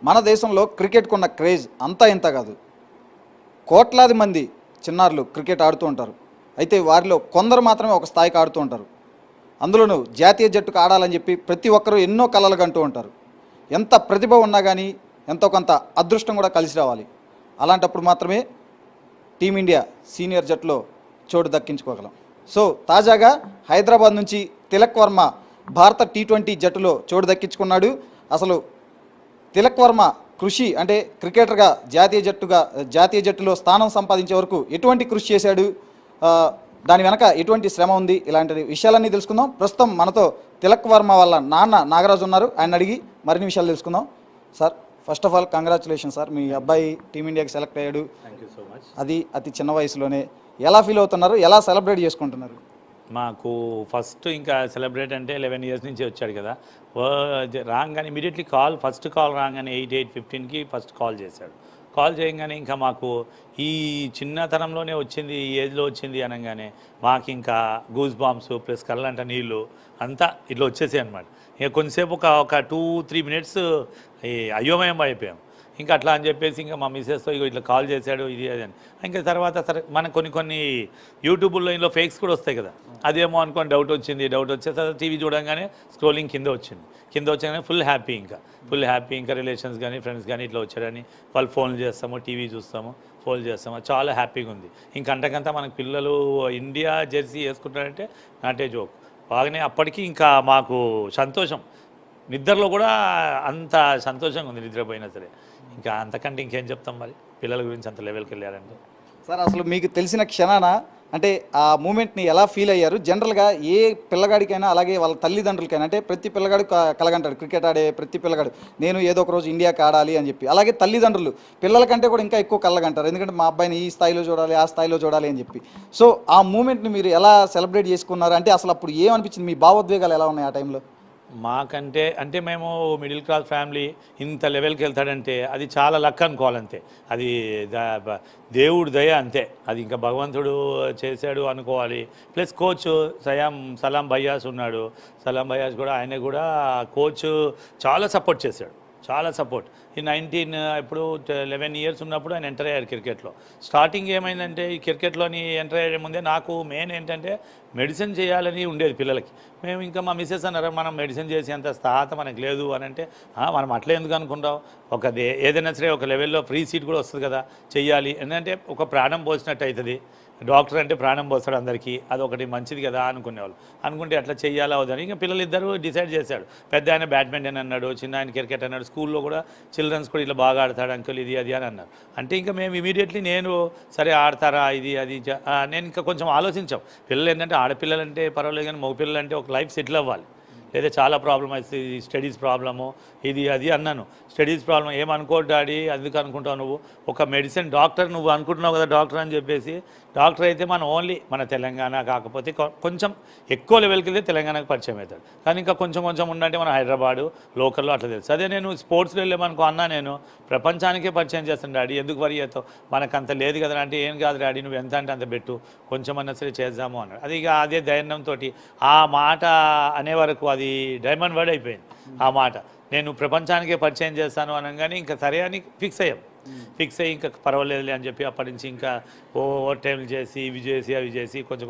మన దేశంలో క్రికెట్కు ఉన్న క్రేజ్ అంతా ఇంత కాదు. కోట్లాది మంది చిన్నారులు క్రికెట్ ఆడుతూ ఉంటారు. అయితే వారిలో కొందరు మాత్రమే ఒక స్థాయికి ఆడుతూ ఉంటారు. అందులోనూ జాతీయ జట్టుకు ఆడాలని చెప్పి ప్రతి ఒక్కరూ ఎన్నో కలలు కంటూ ఉంటారు. ఎంత ప్రతిభ ఉన్నా కానీ ఎంతో కొంత అదృష్టం కూడా కలిసి రావాలి. అలాంటప్పుడు మాత్రమే టీమిండియా సీనియర్ జట్టులో చోటు దక్కించుకోగలం. సో తాజాగా హైదరాబాద్ నుంచి తిలక్ వర్మ భారత టీ20 జట్టులో చోటు దక్కించుకున్నాడు. అసలు తిలక్ వర్మ కృషి అంటే క్రికెటర్గా జాతీయ జట్టులో స్థానం సంపాదించే వరకు ఎటువంటి కృషి చేశాడు, దాని వెనక ఎటువంటి శ్రమ ఉంది, ఇలాంటి విషయాలన్నీ తెలుసుకుందాం. ప్రస్తుతం మనతో తిలక్ వర్మ వాళ్ళ నాన్న నాగరాజు ఉన్నారు. ఆయన అడిగి మరిన్ని విషయాలు తెలుసుకుందాం. Sir, first of all congratulation sir, మీ అబ్బాయి టీమిండియాకి సెలెక్ట్ అయ్యాడు. So much. అది అతి చిన్న వయసులోనే. ఎలా ఫీల్ అవుతున్నారు, ఎలా సెలబ్రేట్ చేసుకుంటున్నారు? మాకు ఫస్ట్ ఇంకా సెలబ్రేట్ అంటే 11 ఇయర్స్ నుంచి వచ్చాడు కదా, రాగానే ఇమీడియట్లీ ఫస్ట్ కాల్ రాగానే 8:15కి ఫస్ట్ కాల్ చేశాడు. కాల్ చేయగానే ఇంకా మాకు ఈ చిన్నతనంలోనే వచ్చింది, ఈ ఏజ్లో వచ్చింది అనగానే మాకు ఇంకా గూస్ బాంబ్స్ ప్లస్ కళ్ళంట నీళ్ళు అంతా ఇట్లా వచ్చేసాయి అనమాట. ఇక కొంతసేపు ఒక 2-3 మినిట్స్ అయోమయం అయిపోయాం. ఇంకా అట్లా అని చెప్పేసి ఇంకా మా మిస్సెస్తో ఇట్లా కాల్ చేశాడు ఇది అది అని. ఇంకా తర్వాత సరే మనకు కొన్ని యూట్యూబ్లో ఇందులో ఫేక్స్ కూడా వస్తాయి కదా, అదేమో అనుకోని డౌట్ వచ్చేసి టీవీ చూడంగానే స్క్రోలింగ్ కింద వచ్చాగానే ఫుల్ హ్యాపీ ఇంకా రిలేషన్స్ కానీ ఫ్రెండ్స్ కానీ ఇట్లా వచ్చారని వాళ్ళు ఫోన్లు చేస్తాము, టీవీ చూస్తాము, ఫోన్ చేస్తాము, చాలా హ్యాపీగా ఉంది. ఇంకా అంతకంతా మనకు పిల్లలు ఇండియా జెర్సీ వేసుకుంటారంటే నాటే జోక్ బాగానే. అప్పటికి ఇంకా మాకు సంతోషం, నిద్రలో కూడా అంత సంతోషంగా ఉంది నిద్రపోయినా సరే. ఇంకా అంతకంటే ఇంకేం చెప్తాం మరి, పిల్లల గురించి అంత లెవెల్కి వెళ్ళారంటే. సార్, అసలు మీకు తెలిసిన క్షణాన అంటే ఆ మూమెంట్ని ఎలా ఫీల్ అయ్యారు? జనరల్గా ఏ పిల్లగాడికైనా అలాగే వాళ్ళ తల్లిదండ్రులకైనా, అంటే ప్రతి పిల్లగాడు కలగంటాడు, క్రికెట్ ఆడే ప్రతి పిల్లగాడు నేను ఏదో ఒక రోజు ఇండియాకి ఆడాలి అని చెప్పి. అలాగే తల్లిదండ్రులు పిల్లలకంటే కూడా ఇంకా ఎక్కువ కలగంటారు, ఎందుకంటే మా అబ్బాయిని ఈ స్థాయిలో చూడాలి, ఆ స్థాయిలో చూడాలి అని చెప్పి. సో ఆ మూమెంట్ని మీరు ఎలా సెలబ్రేట్ చేసుకున్నారు? అంటే అసలు అప్పుడు ఏమనిపించింది, మీ భావోద్వేగాలు ఎలా ఉన్నాయి ఆ టైంలో? మాకంటే అంటే మేము మిడిల్ క్లాస్ ఫ్యామిలీ, ఇంత లెవెల్కి వెళ్తాడంటే అది చాలా లక్ అనుకోవాలంతే, అది దేవుడు దయ అంతే, అది ఇంకా భగవంతుడు చేశాడు అనుకోవాలి. ప్లస్ కోచ్ సలాం భయ్యాస్ ఉన్నాడు, సలాం భయ్యాస్ కూడా ఆయన కూడా కోచ్ చాలా సపోర్ట్ చేశాడు, చాలా సపోర్ట్. ఈ 11 ఇయర్స్ ఉన్నప్పుడు ఆయన ఎంటర్ అయ్యారు క్రికెట్లో. స్టార్టింగ్ ఏమైందంటే ఈ క్రికెట్లోని ఎంటర్ అయ్యే ముందే నాకు మెయిన్ ఏంటంటే మెడిసిన్ చేయాలని ఉండేది పిల్లలకి. మేము ఇంకా మా మిస్సెస్ అన్నారు, మనం మెడిసిన్ చేసేంత స్థాత మనకు లేదు అని అంటే, మనం అట్లా ఎందుకు అనుకుంటాం, ఏదైనా సరే ఒక లెవెల్లో ఫ్రీ సీట్ కూడా వస్తుంది కదా, చెయ్యాలి. ఎందుకంటే ఒక ప్రాణం పోసినట్టు అవుతుంది, డాక్టర్ అంటే ప్రాణం పోస్తాడు అందరికీ, అదొకటి మంచిది కదా అనుకునేవాళ్ళు. అనుకుంటే అట్లా చెయ్యాలా అవుదని ఇంకా పిల్లలిద్దరూ డిసైడ్ చేశాడు. పెద్ద ఆయన బ్యాడ్మింటన్ అన్నాడు, చిన్న ఆయన క్రికెట్ అన్నాడు, స్కూల్లో కూడా చిల్డ్రన్స్ కూడా ఇట్లా బాగా ఆడతాడు అంకుల్ ఇది అది అని అన్నారు. అంటే ఇంకా మేము ఇమీడియట్లీ నేను సరే ఆడతారా ఇది అది నేను ఇంకా కొంచెం ఆలోచించాం. పిల్లలు ఏంటంటే ఆడపిల్లలంటే పర్వాలేదు కానీ మగపిల్లలు అంటే ఒక లైఫ్ సెటిల్ అవ్వాలి, లేదా చాలా ప్రాబ్లం అవుతుంది, స్టడీస్ ప్రాబ్లము ఇది అది అన్నాను. స్టడీస్ ప్రాబ్లం ఏమనుకో డాడీ, అందుకు అనుకుంటావు నువ్వు, ఒక మెడిసిన్ డాక్టర్ నువ్వు అనుకుంటున్నావు కదా డాక్టర్ అని చెప్పేసి. డాక్టర్ అయితే మనం ఓన్లీ మన తెలంగాణ, కాకపోతే కొంచెం ఎక్కువ లెవెల్కి వెళ్తే తెలంగాణకు పరిచయం అవుతాడు, కానీ ఇంకా కొంచెం ఉండంటే మన హైదరాబాదు లోకల్లో అట్లా తెలుసు. అదే నేను స్పోర్ట్స్లో వెళ్ళామనుకో అన్నా, నేను ప్రపంచానికే పరిచయం చేస్తాను డాడీ, ఎందుకు వరి అవుతావు, మనకు అంత లేదు కదా అంటే, ఏం కాదు డాడీ నువ్వు ఎంత అంటే అంత పెట్టు, కొంచెం అన్నా సరే చేద్దాము అన్నాడు. అది ఇక అదే ధైర్యంతో ఆ మాట అనే వరకు అది డైమండ్ వర్డ్ అయిపోయింది. ఆ మాట నేను ప్రపంచానికే పరిచయం చేస్తాను అనగానే ఇంకా సరే అని ఫిక్స్ అయ్యి ఇంకా పర్వాలేదులే అని చెప్పి అప్పటి నుంచి ఇంకా ఓవర్ టైంలు చేసి ఇవి చేసి అవి చేసి కొంచెం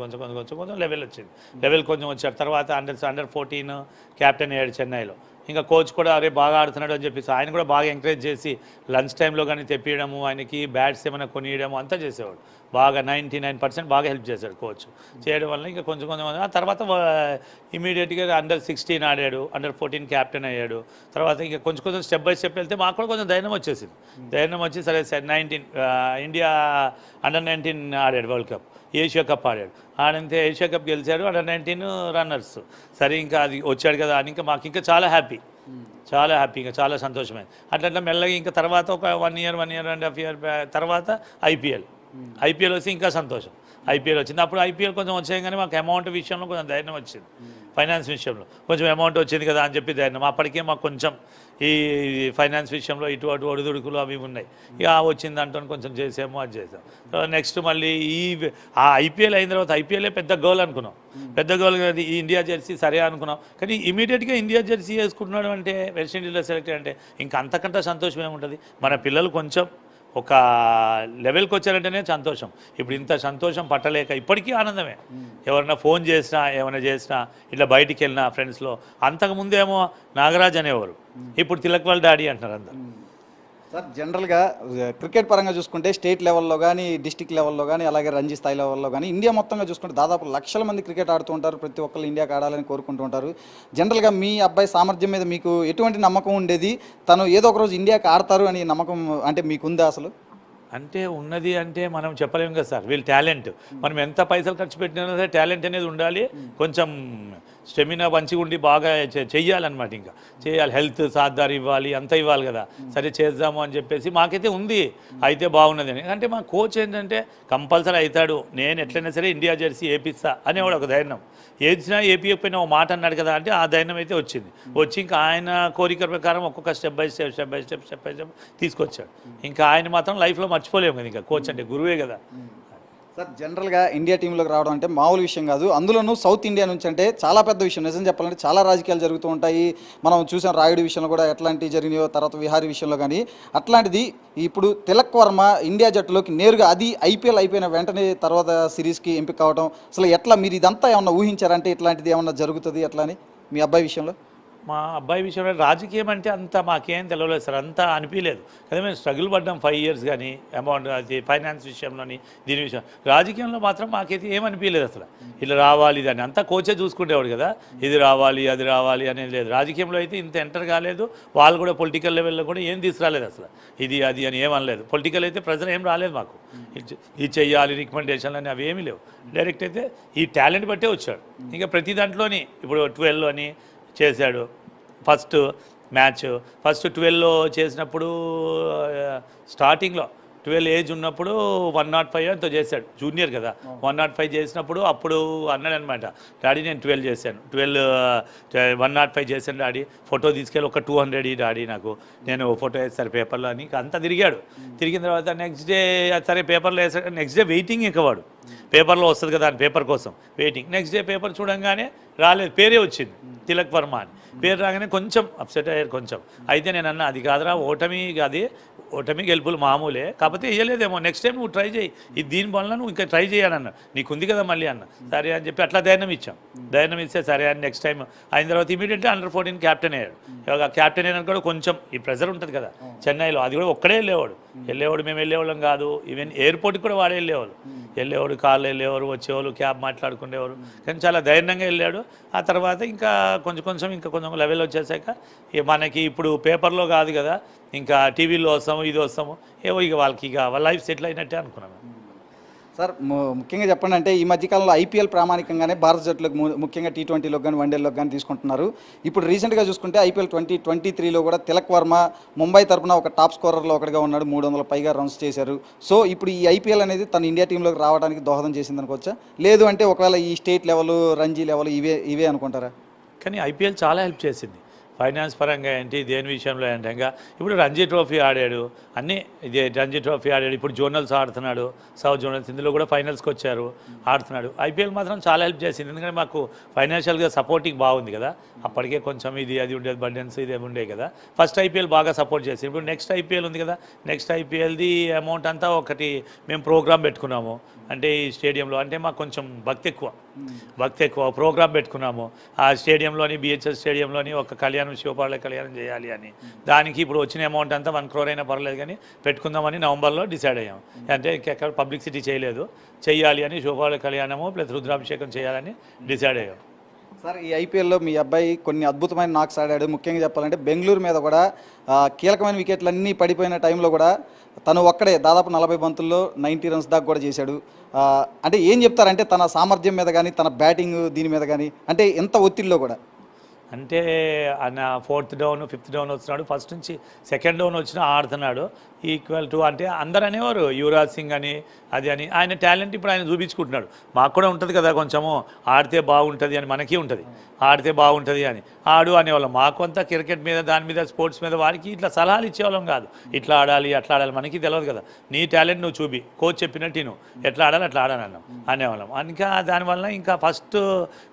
లెవెల్ వచ్చింది. లెవెల్ కొంచెం వచ్చాడు. తర్వాత అండర్ 14 క్యాప్టెన్ అయ్యాడు చెన్నైలో. ఇంకా కోచ్ కూడా అరే బాగా ఆడుతున్నాడు అని చెప్పేసి ఆయన కూడా బాగా ఎంకరేజ్ చేసి లంచ్ టైంలో కానీ తెప్పియడము, ఆయనకి బ్యాట్స్ ఏమైనా కొనియడము అంతా చేసేవాడు. బాగా 99% బాగా హెల్ప్ చేశాడు కోచ్. చేయడం వల్ల ఇంకా కొంచెం ఆ తర్వాత ఇమీడియట్గా అండర్ 16 ఆడాడు, అండర్ 14 క్యాప్టెన్ అయ్యాడు. తర్వాత ఇంకా కొంచెం స్టెప్ బై స్టెప్ వెళ్తే మాకు కూడా కొంచెం ధైర్యం వచ్చేసింది. ధైర్యం వచ్చి సరే 19 ఇండియా అండర్ 19 ఆడాడు, వరల్డ్ కప్ ఏషియా కప్ ఆడాడు. ఆడంతే ఏషియా కప్ గెలిచాడు, అండర్ 19 రన్నర్స్. సరే ఇంకా అది వచ్చాడు కదా అని ఇంకా మాకు ఇంకా చాలా హ్యాపీ, ఇంకా చాలా సంతోషమైంది. అట్లా మెల్లగా ఇంకా తర్వాత ఒక 1 ఇయర్ 1.5 ఇయర్ తర్వాత ఐపీఎల్ వచ్చి ఇంకా సంతోషం. ఐపీఎల్ వచ్చింది. అప్పుడు ఐపీఎల్ కొంచెం వచ్చాయి కానీ మాకు అమౌంట్ విషయంలో కొంచెం ధైర్యం వచ్చింది. ఫైనాన్స్ విషయంలో కొంచెం అమౌంట్ వచ్చింది కదా అని చెప్పి ధైర్యం. అప్పటికే మాకు కొంచెం ఈ ఫైనాన్స్ విషయంలో ఇటు అటు ఒడిదుడుకులు అవి ఉన్నాయి. ఇక వచ్చింది అంటూ కొంచెం చేసాము, అది చేసాం. నెక్స్ట్ మళ్ళీ ఆ ఐపీఎల్ అయిన తర్వాత ఐపీఎల్ పెద్ద గోల్ అనుకున్నాం, పెద్ద గోల్ కదా ఈ ఇండియా జెర్సీ సరే అనుకున్నాం. కానీ ఇమీడియట్గా ఇండియా జెర్సీ వేసుకుంటున్నాడు అంటే, వెస్టిండీస్లో సెలెక్ట్ అంటే ఇంకా అంతకంటే సంతోషం ఏముంటుంది. మన పిల్లలు కొంచెం ఒక లెవెల్కి వచ్చారంటేనే సంతోషం. ఇప్పుడు ఇంత సంతోషం పట్టలేక ఇప్పటికీ ఆనందమే. ఎవరన్నా ఫోన్ చేసినా ఏమైనా చేసినా ఇట్లా బయటికి వెళ్ళినా ఫ్రెండ్స్లో, అంతకుముందేమో నాగరాజ్ అనేవారు, ఇప్పుడు తిలక్ వాళ్ళ డాడీ అంటున్నారు అందరు. సార్ జనరల్గా క్రికెట్ పరంగా చూసుకుంటే స్టేట్ లెవెల్లో కానీ డిస్టిక్ లెవెల్లో కానీ అలాగే రంజీ స్థాయి లెవెల్లో కానీ ఇండియా మొత్తంగా చూసుకుంటే దాదాపు లక్షల మంది క్రికెట్ ఆడుతూ ఉంటారు. ప్రతి ఒక్కళ్ళు ఇండియాకి ఆడాలని కోరుకుంటూ ఉంటారు. జనరల్గా మీ అబ్బాయి సామర్థ్యం మీద మీకు ఎటువంటి నమ్మకం ఉండేది? తను ఏదో ఒక రోజు ఇండియాకి ఆడతారు అని నమ్మకం అంటే మీకుందా అసలు? అంటే ఉన్నది అంటే మనం చెప్పలేము కదా సార్, వీళ్ళు టాలెంట్. మనం ఎంత పైసలు ఖర్చు పెట్టినా సరే టాలెంట్ అనేది ఉండాలి, కొంచెం స్టెమినా మంచిగా ఉండి బాగా చెయ్యాలన్నమాట. ఇంకా చేయాలి, హెల్త్ సాధార ఇవ్వాలి, అంతా ఇవ్వాలి కదా. సరే చేద్దాము అని చెప్పేసి మాకైతే ఉంది, అయితే బాగున్నది అని. అంటే మా కోచ్ ఏంటంటే కంపల్సరీ అవుతాడు, నేను ఎట్లయినా సరే ఇండియా జెర్సీ వేపిస్తా అనేవాడు ఒక ధైర్యం. ఏదినా ఏపీయకపోయినా ఒక మాట అన్నాడు కదా అంటే ఆ ధైర్యం అయితే వచ్చింది. వచ్చి ఇంకా ఆయన కోరిక ప్రకారం ఒక్కొక్క స్టెప్ బై స్టెప్ తీసుకొచ్చాడు. ఇంకా ఆయన మాత్రం లైఫ్లో మర్చిపోలేము కదా, ఇంకా కోచ్ అంటే గురువే కదా. సార్ జనరల్గా ఇండియా టీంలోకి రావడం అంటే మామూలు విషయం కాదు. అందులోనూ సౌత్ ఇండియా నుంచి అంటే చాలా పెద్ద విషయం. నిజం చెప్పాలంటే చాలా రాజకీయాలు జరుగుతూ ఉంటాయి. మనం చూసాం రాయుడు విషయంలో కూడా ఎట్లాంటివి జరిగినాయో, తర్వాత విహారీ విషయంలో కానీ. అట్లాంటిది ఇప్పుడు తిలక్ వర్మ ఇండియా జట్టులోకి నేరుగా, అది ఐపీఎల్ అయిపోయిన వెంటనే తర్వాత సిరీస్కి ఎంపిక కావడం, అసలు ఎట్లా మీరు ఇదంతా ఏమన్నా ఊహించారంటే ఇట్లాంటిది ఏమన్నా జరుగుతుంది ఎట్లా అని మీ అబ్బాయి విషయంలో? మా అబ్బాయి విషయంలో రాజకీయం అంటే అంత మాకేం తెలియలేదు సార్, అంతా అనిపించలేదు కదా. మేము స్ట్రగుల్ పడ్డాం 5 years కానీ అమౌంట్ అది ఫైనాన్స్ విషయంలోని దీని విషయం. రాజకీయంలో మాత్రం మాకైతే ఏమనిపించలేదు అసలు. ఇలా రావాలి దాన్ని అంతా కోచే చూసుకునేవాడు కదా, ఇది రావాలి అది రావాలి అనేది లేదు. రాజకీయంలో అయితే ఇంత ఎంటర్ కాలేదు, వాళ్ళు కూడా పొలిటికల్ లెవెల్లో కూడా ఏం తీసుకురాలేదు అసలు, ఇది అది అని ఏమనలేదు. పొలిటికల్ అయితే ప్రజలు ఏం రాలేదు మాకు, ఇది చెయ్యాలి రికమెండేషన్లు అని అవి ఏమీ లేవు. డైరెక్ట్ అయితే ఈ టాలెంట్ బట్టే వచ్చాడు. ఇంకా ప్రతి దాంట్లోని ఇప్పుడు 12 అని చేశాడు. ఫస్ట్ 12లో చేసినప్పుడు స్టార్టింగ్లో 12 ఏజ్ ఉన్నప్పుడు 105 అంతా చేశాడు, జూనియర్ కదా. 105 చేసినప్పుడు అప్పుడు అన్నాడు అనమాట, డాడీ నేను 12 చేశాను, 105 చేశాను డాడీ, ఫోటో తీసుకెళ్ళి ఒక 200 డాడీ నాకు, నేను ఫోటో వేస్తాను పేపర్లో అని. అంతా తిరిగాడు. తిరిగిన తర్వాత నెక్స్ట్ డే సరే పేపర్లో వేసాడు. నెక్స్ట్ డే వెయిటింగ్ ఇంకా వాడు, పేపర్లో వస్తుంది కదా అని పేపర్ కోసం వెయిటింగ్. నెక్స్ట్ డే పేపర్ చూడంగానే రాలేదు, పేరే వచ్చింది తిలక్ వర్మ అని. పేరు రాగానే కొంచెం అప్సెట్ అయ్యారు కొంచెం. అయితే నేను అన్నా అది కాదురా, ఓటమి గెలుపులు మామూలే, కాకపోతే వేయలేదేమో, నెక్స్ట్ టైం నువ్వు ట్రై చేయి, ఇది దీని వల్ల నువ్వు ఇంకా ట్రై చేయాలన్న, నీకు ఉంది కదా మళ్ళీ అన్న. సరే అని చెప్పి అట్లా ధైర్యం ఇచ్చాం. ధైర్యం ఇస్తే సరే అని నెక్స్ట్ టైం అయిన తర్వాత ఇమీడియట్లీ అండర్-14 క్యాప్టెన్ అయ్యాడు. ఇవాళ క్యాప్టెన్ అయినా కూడా కొంచెం ఈ ప్రెజర్ ఉంటుంది కదా చెన్నైలో, అది కూడా ఒక్కడే వెళ్ళేవాడు. మేము వెళ్ళేవాళ్ళం కాదు, ఈవెన్ ఎయిర్పోర్ట్కి కూడా వాడే వెళ్ళేవాడు, కార్లో వెళ్ళేవారు, వచ్చేవాళ్ళు, క్యాబ్ మాట్లాడుకునేవారు. కానీ చాలా ధైర్యంగా వెళ్ళాడు. ఆ తర్వాత ఇంకా కొంచెం లెవెల్ వచ్చేసాక మనకి ఇప్పుడు పేపర్లో కాదు కదా, ఇంకా టీవీలో వస్తాము, ఇది వస్తాము, ఏవో ఇక వాళ్ళ లైఫ్ సెటిల్ అయినట్టే అనుకున్నాను. సార్ ముఖ్యంగా చెప్పండి అంటే ఈ మధ్యకాలంలో ఐపీఎల్ ప్రామాణికంగానే భారత జట్టులకు ముఖ్యంగా T20లో కానీ వన్డేల్లో కానీ తీసుకుంటున్నారు. ఇప్పుడు రీసెంట్గా చూసుకుంటే ఐపీఎల్ 2023లో కూడా తిలక్ వర్మ ముంబై తరపున ఒక టాప్ స్కోరర్లో ఒకటిగా ఉన్నాడు, 300 పైగా రన్స్ చేశారు. సో ఇప్పుడు ఈ ఐపీఎల్ అనేది తన ఇండియా టీంలోకి రావడానికి దోహదం చేసింది అనుకోవచ్చా? లేదు అంటే ఒకవేళ ఈ స్టేట్ లెవెల్, రంజీ లెవెల్ ఇవే అనుకుంటారా? కానీ ఐపీఎల్ చాలా హెల్ప్ చేసింది ఫైనాన్స్ పరంగా ఏంటి, దేని విషయంలో ఏంటి. ఇంకా ఇప్పుడు రంజీ ట్రోఫీ ఆడాడు, అన్నీ ఇదే రంజీ ట్రోఫీ ఆడాడు, ఇప్పుడు జోనల్స్ ఆడుతున్నాడు, సౌత్ జోనల్స్, ఇందులో కూడా ఫైనల్స్కి వచ్చారు, ఆడుతున్నాడు. ఐపీఎల్ మాత్రం చాలా హెల్ప్ చేసింది, ఎందుకంటే మాకు ఫైనాన్షియల్గా సపోర్టింగ్ బాగుంది కదా. అప్పటికే కొంచెం అది ఉండేది, బర్డెన్స్ ఇది ఉండేది కదా. ఫస్ట్ ఐపీఎల్ బాగా సపోర్ట్ చేసింది. ఇప్పుడు నెక్స్ట్ ఐపీఎల్ ఉంది కదా, నెక్స్ట్ ఐపీఎల్ది అమౌంట్ అంతా ఒకటి మేము ప్రోగ్రామ్ పెట్టుకున్నాము. అంటే ఈ స్టేడియంలో అంటే మాకు కొంచెం భక్తి ఎక్కువ ప్రోగ్రామ్ పెట్టుకున్నాము. ఆ స్టేడియంలోని BHS స్టేడియంలోని ఒక శివపాళ్ళ కళ్యాణం చేయాలి అని. దానికి ఇప్పుడు వచ్చిన అమౌంట్ అంతా 1 crore అయినా పర్లేదు కానీ పెట్టుకుందామని నవంబర్లో డిసైడ్ అయ్యాం. అంటే ఇంకెక్కడ పబ్లిసిటీ చేయాలి అని శివపాళ్ళ కళ్యాణము ప్లస్ రుద్రాభిషేకం చేయాలని డిసైడ్ అయ్యాం. సార్ ఈ ఐపీఎల్లో మీ అబ్బాయి కొన్ని అద్భుతమైన నాక్స్ ఆడాడు. ముఖ్యంగా చెప్పాలంటే బెంగళూరు మీద కూడా కీలకమైన వికెట్లన్నీ పడిపోయిన టైంలో కూడా తను ఒక్కడే దాదాపు 40 బంతుల్లో 90 runs దాకా కూడా చేశాడు. అంటే ఏం చెప్తారంటే తన సామర్థ్యం మీద కానీ, తన బ్యాటింగ్ దీని మీద కానీ, అంటే ఎంత ఒత్తిడిలో కూడా? అంటే ఆయన 4th డౌన్ 5th డౌన్ వస్తున్నాడు, ఫస్ట్ నుంచి 2nd డౌన్ వచ్చినా ఆడుతున్నాడు. ఈక్వల్ టు అంటే అందరు అనేవారు యువరాజ్ సింగ్ అని అది అని. ఆయన టాలెంట్ ఇప్పుడు ఆయన చూపించుకుంటున్నాడు. మాకు కూడా ఉంటుంది కదా కొంచెము, ఆడితే బాగుంటుంది అని మనకి ఉంటుంది, ఆడితే బాగుంటుంది అని ఆడు అనేవాళ్ళం. మాకు అంతా క్రికెట్ మీద దాని మీద స్పోర్ట్స్ మీద వారికి ఇట్లా సలహాలు ఇచ్చేవాళ్ళం కాదు. ఇట్లా ఆడాలి అట్లా ఆడాలి మనకి తెలియదు కదా, నీ టాలెంట్ నువ్వు చూపి, కోచ్ చెప్పినట్టు నువ్వు ఎట్లా ఆడాలి అట్లా ఆడాలి అన్నాం అనేవాళ్ళం. ఇంకా దానివల్ల ఇంకా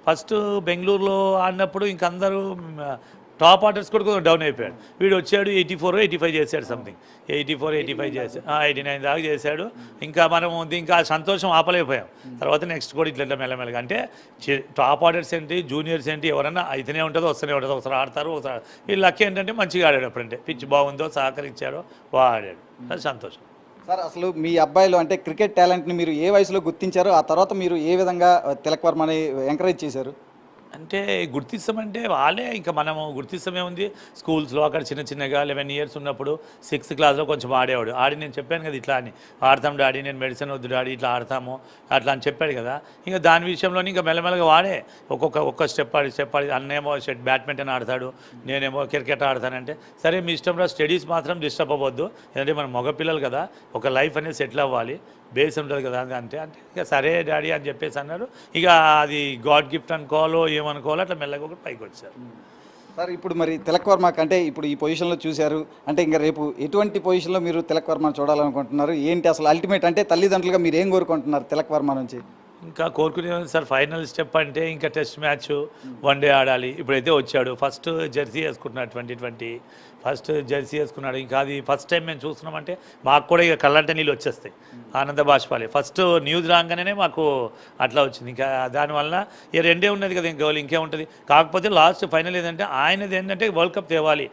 ఫస్ట్ బెంగళూరులో ఆడినప్పుడు ఇంక అందరూ టాప్ ఆర్డర్స్ కూడా కొంచెం డౌన్ అయిపోయాడు. వీడు వచ్చాడు 84 85 చేశాడు, సంథింగ్ 84 85 చేశాడు, 89 దాకా చేశాడు. ఇంకా మనం ఇంకా సంతోషం ఆపలేకపోయాం. తర్వాత నెక్స్ట్ కూడా ఇట్లా మెల్లమెల్లగా అంటే టాప్ ఆర్డర్స్ ఏంటి, జూనియర్స్ ఏంటి, ఎవరన్నా అయితేనే ఉంటుందో వస్తూనే ఉంటుందో, ఒకసారి ఆడతారు ఒకసారి. ఈ లక్ ఏంటంటే మంచిగా ఆడాడు, అప్పుడంటే పిచ్ బాగుందో సహకరించాడో బాగా ఆడాడు, అది సంతోషం. సార్ అసలు మీ అబ్బాయిలో అంటే క్రికెట్ టాలెంట్ని మీరు ఏ వయసులో గుర్తించారు, ఆ తర్వాత మీరు ఏ విధంగా తిలక్ వర్మని ఎంకరేజ్ చేశారు? అంటే గుర్తిస్తామంటే వాళ్ళే, ఇంకా మనము గుర్తిస్తామేముంది, స్కూల్స్లో అక్కడ చిన్న చిన్నగా 11 ఇయర్స్ ఉన్నప్పుడు 6th క్లాస్లో కొంచెం ఆడేవాడు. ఆడి నేను చెప్పాను కదా ఇట్లా అని, ఆడతాం డాడీ, నేను మెడిసిన్ వద్దు డాడీ, ఇట్లా ఆడతాము అట్లా అని చెప్పాడు కదా. ఇంకా దాని విషయంలోనే ఇంకా మెల్లమెల్లగా వాడే ఒక్క స్టెప్ ఆడి అన్నేమో బ్యాడ్మింటన్ ఆడతాడు, నేనేమో క్రికెట్ ఆడతానంటే సరే మీ ఇష్టం రా, స్టడీస్ మాత్రం డిస్టర్బ్ అవ్వద్దు, ఎందుకంటే మన మగపిల్లలు కదా, ఒక లైఫ్ అనేది సెటిల్ అవ్వాలి, బేస్ ఉంటుంది కదా అంటే ఇక సరే డాడీ అని చెప్పేసి అన్నారు. ఇక అది గాడ్ గిఫ్ట్ అనుకోవాలో ఏమనుకోవాలో అట్లా మెల్లగా ఒకటి పైకి వచ్చారు. సార్ ఇప్పుడు మరి తిలక్ వర్మ కంటే ఇప్పుడు ఈ పొజిషన్లో చూశారు అంటే ఇంకా రేపు ఎటువంటి పొజిషన్లో మీరు తిలక్ వర్మను చూడాలనుకుంటున్నారు, ఏంటి అసలు అల్టిమేట్ అంటే తల్లిదండ్రులుగా మీరు ఏం కోరుకుంటున్నారు తిలక్ వర్మ నుంచి? ఇంకా కోరుకునేది సార్ ఫైనల్ స్టెప్ అంటే ఇంకా టెస్ట్ మ్యాచ్, వన్డే ఆడాలి. ఇప్పుడైతే వచ్చాడు, ఫస్ట్ జెర్సీ వేసుకుంటున్నాడు, 2020 ఫస్ట్ జెర్సీ వేసుకున్నాడు. ఇంకా అది ఫస్ట్ టైం మేము చూస్తున్నామంటే మాకు కూడా ఇక కళ్ళంటే నీళ్ళు వచ్చేస్తాయి, ఆనంద బాష్పాలే. ఫస్ట్ న్యూస్ రాగానే మాకు అట్లా వచ్చింది. ఇంకా దానివల్ల ఇక రెండే ఉన్నది కదా, ఇంకా ఇంకేముంటుంది. కాకపోతే లాస్ట్ ఫైనల్ ఏంటంటే ఆయనది ఏంటంటే వరల్డ్ కప్ తేవాలి,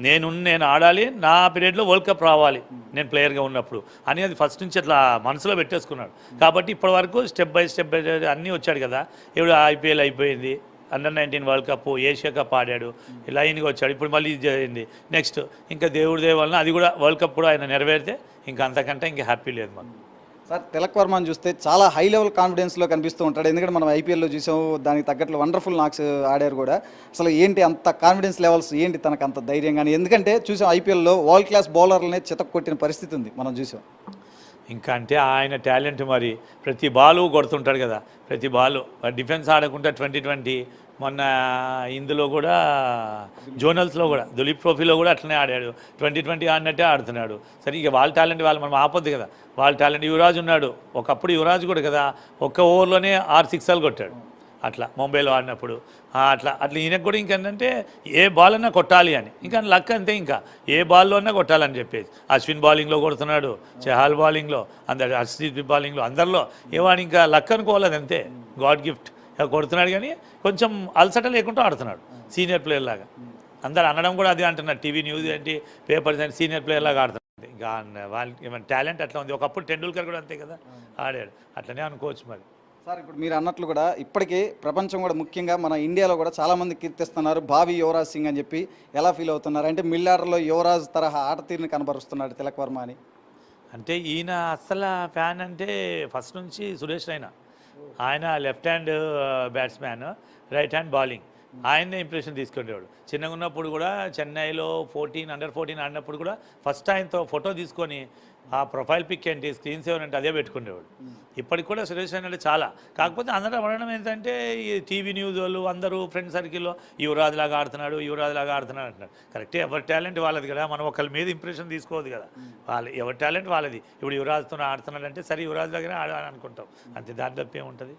నేను ఆడాలి, నా పీరియడ్లో వరల్డ్ కప్ రావాలి నేను ప్లేయర్గా ఉన్నప్పుడు అని అది ఫస్ట్ నుంచి అట్లా మనసులో పెట్టేసుకున్నాడు. కాబట్టి ఇప్పటి వరకు స్టెప్ బై స్టెప్ అన్నీ వచ్చాడు కదా. ఇప్పుడు IPL అయిపోయింది, Under-19 world cup, Asia cup ఆడాడు, లైన్గా వచ్చాడు. ఇప్పుడు మళ్ళీ ఇది జరిగింది. నెక్స్ట్ ఇంకా దేవుడి దయ వలన అది కూడా వరల్డ్ కప్ కూడా ఆయన నెరవేరితే ఇంకా అంతకంటే ఇంకా హ్యాపీ లేదు మాకు. సార్ తిలక్ వర్మని చూస్తే చాలా హై లెవెల్ కాన్ఫిడెన్స్లో కనిపిస్తూ ఉంటాడు, ఎందుకంటే మనం IPLలో చూసాము, దానికి తగ్గట్లు వండర్ఫుల్ నాక్స్ ఆడారు కూడా. అసలు ఏంటి అంత కాన్ఫిడెన్స్ లెవెల్స్, ఏంటి తనకు అంత ధైర్యం కానీ? ఎందుకంటే చూసాం IPLలో వరల్డ్ క్లాస్ బౌలర్లనే చితక్ కొట్టిన పరిస్థితి ఉంది మనం చూసాం. ఇంకా అంటే ఆయన టాలెంట్ మరి ప్రతి బాలు కొడుతుంటాడు కదా, ప్రతి బాలు డిఫెన్స్ ఆడకుండా 2020 మొన్న ఇందులో కూడా జోనల్స్లో కూడా దులీప్ ట్రోఫీలో కూడా అట్లనే ఆడాడు, 2020 ఆడినట్టే ఆడుతున్నాడు. సరే ఇక వాళ్ళ టాలెంట్ వాళ్ళు మనం ఆపొద్దు కదా, వాళ్ళ టాలెంట్. యువరాజ్ ఉన్నాడు, ఒకప్పుడు యువరాజ్ కూడా కదా ఒక్క ఓవర్లోనే 6 సిక్సర్లు కొట్టాడు అట్లా ముంబైలో ఆడినప్పుడు. అట్లా ఈయనకు కూడా ఇంకేంటంటే ఏ బాల్ అన్నా కొట్టాలి అని, ఇంకా లక్ అంతే, ఇంకా ఏ బాల్లో అన్నా కొట్టాలని చెప్పేసి. అశ్విన్ బౌలింగ్లో కొడుతున్నాడు, చహాల్ బౌలింగ్లో, అందరు హర్షదీప్ బౌలింగ్లో, అందరిలో ఏవాడు ఇంకా లక్ అనుకోవాలి, అది అంతే, గాడ్ గిఫ్ట్ కొడుతున్నాడు. కానీ కొంచెం అలసట లేకుండా ఆడుతున్నాడు, సీనియర్ ప్లేయర్ లాగా. అందరు అనడం కూడా అదే అంటున్నారు, టీవీ న్యూస్ ఏంటి, పేపర్స్ ఏంటి, సీనియర్ ప్లేయర్ లాగా ఆడుతున్నాడు. ఇంకా వాళ్ళ ఏమైనా టాలెంట్ అట్లా ఉంది. ఒకప్పుడు టెండూల్కర్ కూడా అంతే కదా ఆడాడు, అట్లనే అనుకోవచ్చు మరి. సార్ ఇప్పుడు మీరు అన్నట్లు కూడా ఇప్పటికీ ప్రపంచం కూడా ముఖ్యంగా మన ఇండియాలో కూడా చాలామంది కీర్తిస్తున్నారు భావి యువరాజ్ సింగ్ అని చెప్పి. ఎలా ఫీల్ అవుతున్నారు అంటే మిడిల్ ఆర్డర్లో యువరాజ్ తరహా ఆట తీరుని కనబరుస్తున్నాడు తిలక్ వర్మ అని? అంటే ఈయన అస్సలు ఫ్యాన్ అంటే ఫస్ట్ నుంచి సురేష్ రైనా. ఆయన left hand batsman, right hand bowling, ఆయన్నే ఇంప్రెషన్ తీసుకునేవాడు. చిన్నగా ఉన్నప్పుడు కూడా చెన్నైలో Under-14 ఆడినప్పుడు కూడా ఫస్ట్ ఆయనతో ఫోటో తీసుకొని ఆ ప్రొఫైల్ పిక్ ఏంటి, స్క్రీన్ సేవర్ అంటే అదే పెట్టుకునేవాడు. ఇప్పటికి కూడా సురేష్ రైనా అంటే చాలా. కాకపోతే అందరూ అనడం ఏంటంటే ఈ టీవీ న్యూస్ వాళ్ళు అందరూ ఫ్రెండ్ సర్కిల్లో యువరాజ్ లాగా ఆడుతున్నాడు అంటున్నారు. కరెక్టే, ఎవరి టాలెంట్ వాళ్ళది కదా, మనం ఒకరి మీద ఇంప్రెషన్ తీసుకోవద్దు కదా, ఎవరి టాలెంట్ వాళ్ళది. ఇప్పుడు యువరాజ్తో ఆడుతున్నాడు అంటే సరే యువరాజ్ లాగానే ఆడాలని అనుకుంటాం అంతే, దాని తప్పే ఉంటుంది.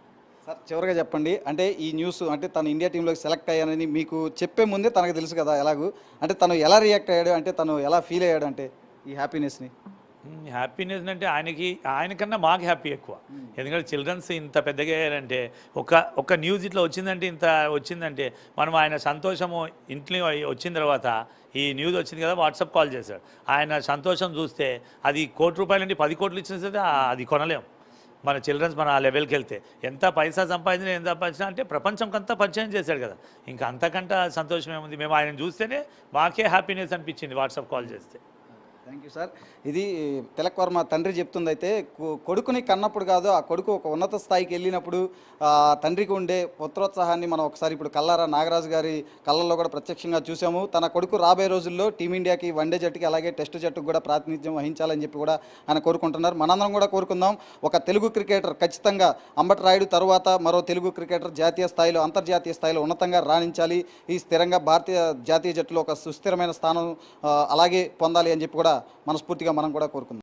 సార్ చివరిగా చెప్పండి, అంటే ఈ న్యూస్ అంటే తను ఇండియా టీంలోకి సెలెక్ట్ అయ్యానని మీకు చెప్పే ముందే తనకు తెలుసు కదా ఎలాగూ, అంటే తను ఎలా రియాక్ట్ అయ్యాడు, అంటే తను ఎలా ఫీల్ అయ్యాడు అంటే ఈ హ్యాపీనెస్ని? హ్యాపీనెస్ అంటే ఆయనకన్నా మాకు హ్యాపీ ఎక్కువ. ఎందుకంటే చిల్డ్రన్స్ ఇంత పెద్దగా అయ్యారంటే ఒక న్యూస్ ఇట్లా వచ్చిందంటే మనం ఆయన సంతోషము ఇంట్లో వచ్చిన తర్వాత ఈ న్యూస్ వచ్చింది కదా, వాట్సాప్ కాల్ చేశాడు. ఆయన సంతోషం చూస్తే అది ₹1 కోటి నుండి 10 కోట్లు ఇచ్చిన సరే అది కొనలేం. మన చిల్డ్రన్స్ మన ఆ లెవెల్కి వెళ్తే ఎంత పైసా సంపాదించినా ఎంత సంపాదించినా అంటే ప్రపంచంకంతా పరిచయం చేశాడు కదా, ఇంకా అంతకంటే సంతోషం ఏముంది. మేము ఆయన చూస్తేనే మాకే హ్యాపీనెస్ అనిపించింది వాట్సాప్ కాల్ చేస్తే. Thank you sir. ఇది తిలక్ వర్మ తండ్రి చెప్తుంది. అయితే కొడుకుని కన్నప్పుడు కాదు, ఆ కొడుకు ఒక ఉన్నత స్థాయికి వెళ్ళినప్పుడు తండ్రికి ఉండే పుత్రోత్సాహాన్ని మనం ఒకసారి ఇప్పుడు కల్లారా నాగరాజు గారి కళ్ళల్లో కూడా ప్రత్యక్షంగా చూసాము. తన కొడుకు రాబోయే రోజుల్లో టీమిండియాకి వన్డే జట్టుకి అలాగే టెస్ట్ జట్టుకు కూడా ప్రాతినిధ్యం వహించాలని చెప్పి కూడా ఆయన కోరుకుంటున్నారు. మనందరం కూడా కోరుకుందాం, ఒక తెలుగు క్రికెటర్ ఖచ్చితంగా అంబటి రాయుడు తరువాత మరో తెలుగు క్రికెటర్ జాతీయ స్థాయిలో అంతర్జాతీయ స్థాయిలో ఉన్నతంగా రాణించాలి, ఈ స్థిరంగా భారతీయ జాతీయ జట్టులో ఒక సుస్థిరమైన స్థానం అలాగే పొందాలి అని చెప్పి కూడా మనస్ఫూర్తిగా మనం కూడా కోరుకుందాం.